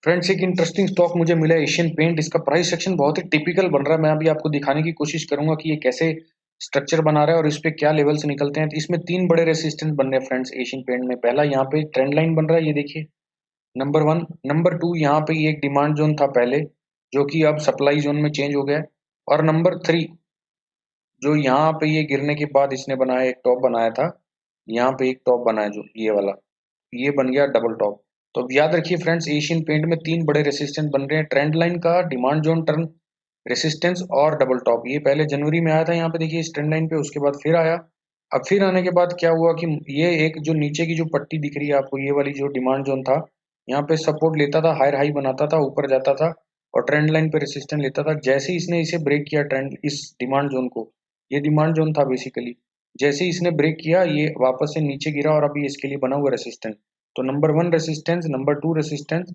Friends एक interesting stock मुझे मिला है एशियन पेंट। इसका प्राइस सेक्शन बहुत ही टिपिकल बन रहा है। मैं अभी आपको दिखाने की कोशिश करूंगा कि ये कैसे स्ट्रक्चर बना रहा है और इस पे क्या लेवल्स निकलते हैं। तो इसमें तीन बड़े रेसिस्टेंस बन रहे हैं फ्रेंड्स एशियन पेंट में। पहला यहाँ पे ट्रेंड लाइन बन रहा है, ये देखिए नंबर वन। नंबर टू यहाँ पे ये एक डिमांड जोन था पहले, जो कि अब सप्लाई जोन में चेंज हो गया है। और नंबर थ्री जो यहाँ पे ये गिरने के बाद इसने बनाया, एक टॉप बनाया था, यहाँ पे एक टॉप बनाया जो ये वाला, ये बन गया डबल टॉप। तो अब याद रखिए फ्रेंड्स, एशियन पेंट में तीन बड़े रेसिस्टेंस बन रहे हैं, ट्रेंड लाइन का, डिमांड जोन टर्न रेसिस्टेंस और डबल टॉप। ये पहले जनवरी में आया था, यहाँ पे देखिए इस ट्रेंड लाइन पे, उसके बाद फिर आया। अब फिर आने के बाद क्या हुआ कि ये एक जो नीचे की जो पट्टी दिख रही है आपको, ये वाली जो डिमांड जोन था, यहाँ पे सपोर्ट लेता था, हायर हाई बनाता था, ऊपर जाता था और ट्रेंड लाइन पे रेसिस्टेंस लेता था। जैसे ही इसने इसे ब्रेक किया, ट्रेंड इस डिमांड जोन को, ये डिमांड जोन था बेसिकली, जैसे ही इसने ब्रेक किया ये वापस से नीचे गिरा और अभी इसके लिए बना हुआ रेसिस्टेंस। तो number one resistance, number two resistance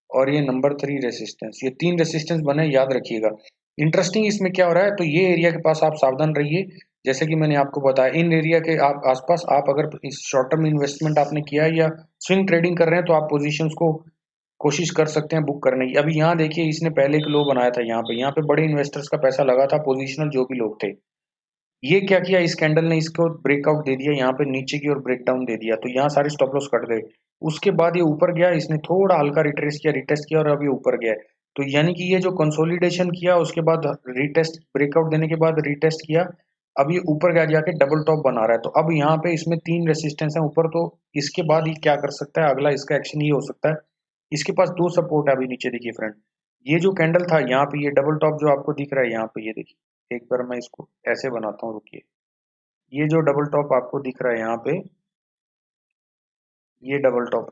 और ये नंबर थ्री रेसिस्टेंस, ये तीन रेसिस्टेंस बने, याद रखिएगा। इंटरेस्टिंग इसमें क्या हो रहा है, तो ये एरिया के पास आप सावधान रहिए। जैसे कि मैंने आपको बताया, इन एरिया के आप आसपास आप अगर इस शॉर्ट टर्म इन्वेस्टमेंट आपने किया है या स्विंग ट्रेडिंग कर रहे हैं, तो आप पोजीशंस को कोशिश कर सकते हैं बुक करने की। अभी यहाँ देखिए इसने पहले एक लो बनाया था, यहाँ पे बड़े इन्वेस्टर्स का पैसा लगा था, पोजिशनल जो भी लोग थे। ये क्या किया, इस कैंडल ने इसको ब्रेकआउट दे दिया, यहाँ पे नीचे की ओर ब्रेकडाउन दे दिया, तो यहाँ सारे स्टॉप लॉस कट गए। उसके बाद ये ऊपर गया, इसने थोड़ा हल्का रिटेस्ट किया और अब ये ऊपर गया है। तो यानी कि ये जो कंसोलिडेशन किया, उसके बाद रिटेस्ट, ब्रेकआउट देने के बाद रिटेस्ट किया, अब ये ऊपर गया जाके डबल टॉप बना रहा है। तो अब यहाँ पे इसमें तीन रेसिस्टेंस है ऊपर, तो इसके बाद ये क्या कर सकता है, अगला इसका एक्शन ये हो सकता है, इसके पास दो सपोर्ट है अभी नीचे, देखिए फ्रेंड। ये जो कैंडल था यहाँ पे, ये डबल टॉप जो आपको दिख रहा है यहाँ पे, ये देखिए एक बार मैं इसको ऐसे बनाता हूँ, रुकिए। ये जो डबल टॉप आपको दिख रहा है यहाँ पे, ये डबल टॉप,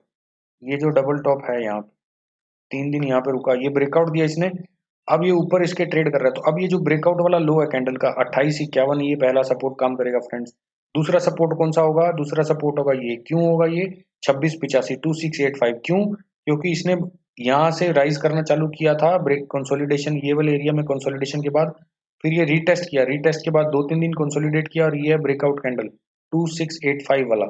ये जो डबल टॉप है यहाँ पे, 3 दिन यहाँ पे रुका, ये ब्रेकआउट दिया इसने, अब ये ऊपर इसके ट्रेड कर रहा है। तो अब ये जो ब्रेकआउट वाला लो है कैंडल का 2851, ये पहला सपोर्ट काम करेगा फ्रेंड्स। दूसरा सपोर्ट कौन सा होगा, दूसरा सपोर्ट होगा ये, क्यों होगा ये 2685, 2685, क्यों, क्योंकि इसने यहाँ से राइज करना चालू किया था, ब्रेक कंसोलिडेशन, ये वाले एरिया में कंसोलिडेशन के बाद फिर ये रीटेस्ट किया, रीटेस्ट के बाद 2-3 दिन कंसोलिडेट किया और ये है ब्रेकआउट कैंडल 2685 वाला।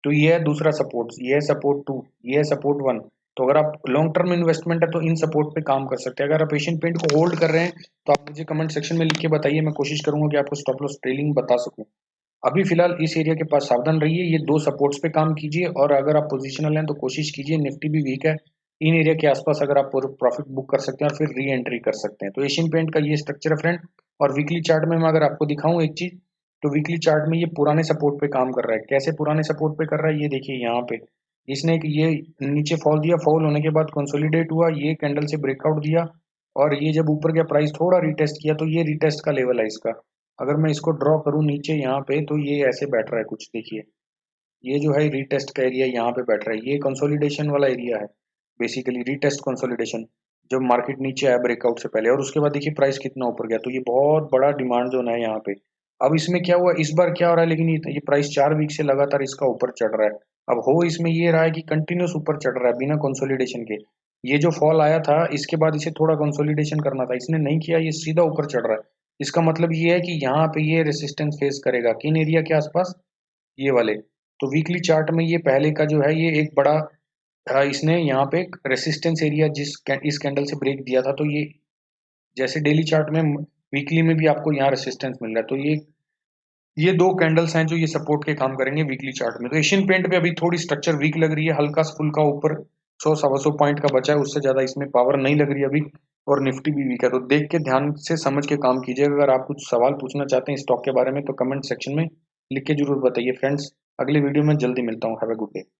तो ये है दूसरा सपोर्ट, ये है सपोर्ट टू, ये है सपोर्ट वन। तो अगर आप लॉन्ग टर्म इन्वेस्टमेंट है तो इन सपोर्ट पे काम कर सकते हैं। अगर आप एशियन पेंट को होल्ड कर रहे हैं तो आप मुझे कमेंट सेक्शन में लिख के बताइए, मैं कोशिश करूंगा कि आपको स्टॉप लॉस ट्रेलिंग बता सकूं। अभी फिलहाल इस एरिया के पास सावधान रहिए, ये दो सपोर्ट्स पे काम कीजिए और अगर आप पोजिशनल हैं तो कोशिश कीजिए, निफ्टी भी वीक है, इन एरिया के आसपास अगर आप प्रॉफिट बुक कर सकते हैं और फिर री एंट्री कर सकते हैं। तो एशियन पेंट का ये स्ट्रक्चर है फ्रेंड। और वीकली चार्ट में मैं अगर आपको दिखाऊं एक चीज, तो वीकली चार्ट में ये पुराने सपोर्ट पे काम कर रहा है। कैसे पुराने सपोर्ट पे कर रहा है, ये देखिए यहाँ पे इसने एक ये नीचे फॉल दिया, फॉल होने के बाद कंसोलिडेट हुआ, ये कैंडल से ब्रेकआउट दिया और ये जब ऊपर गया प्राइस थोड़ा रिटेस्ट किया, तो ये रिटेस्ट का लेवल है इसका। अगर मैं इसको ड्रॉ करूं नीचे यहाँ पे, तो ये ऐसे बैठ रहा है कुछ, देखिए ये जो है रीटेस्ट का एरिया यहाँ पे बैठ रहा है, ये कंसोलिडेशन वाला एरिया है बेसिकली, रीटेस्ट कंसोलिडेशन, जब मार्केट नीचे आया ब्रेकआउट से पहले। और उसके बाद देखिए प्राइस कितना ऊपर गया, तो ये बहुत बड़ा डिमांड जोन है यहाँ पे। अब इसमें क्या हुआ, इस बार क्या हो रहा है, लेकिन ये प्राइस 4 वीक से लगातार इसका ऊपर चढ़ रहा है। अब हो इसमें ये रहा है कि कंटिन्यूस ऊपर चढ़ रहा है बिना कंसोलिडेशन के। ये जो फॉल आया था इसके बाद इसे थोड़ा कंसोलिडेशन करना था, इसने नहीं किया, ये सीधा ऊपर चढ़ रहा है। इसका मतलब ये है कि यहाँ पे ये रेसिस्टेंस फेस करेगा, किन एरिया के आसपास, ये वाले। तो वीकली चार्ट में ये पहले का जो है, ये एक बड़ा इसने यहाँ पे रेसिस्टेंस एरिया इस कैंडल से ब्रेक दिया था, तो ये जैसे डेली चार्ट में, वीकली में भी आपको यहाँ रेसिस्टेंस मिल रहा है। तो ये दो कैंडल्स हैं जो ये सपोर्ट के काम करेंगे वीकली चार्ट में। तो एशियन पेंट पे अभी थोड़ी स्ट्रक्चर वीक लग रही है, हल्का फुल्का ऊपर 100-125 पॉइंट का बचा है, उससे ज्यादा इसमें पावर नहीं लग रही अभी। और निफ्टी भी वीक है, तो देख के ध्यान से समझ के काम कीजिएगा। अगर आप कुछ सवाल पूछना चाहते हैं स्टॉक के बारे में तो कमेंट सेक्शन में लिख के जरूर बताइए फ्रेंड्स। अगले वीडियो में जल्दी मिलता हूँ, हैव अ गुड डे।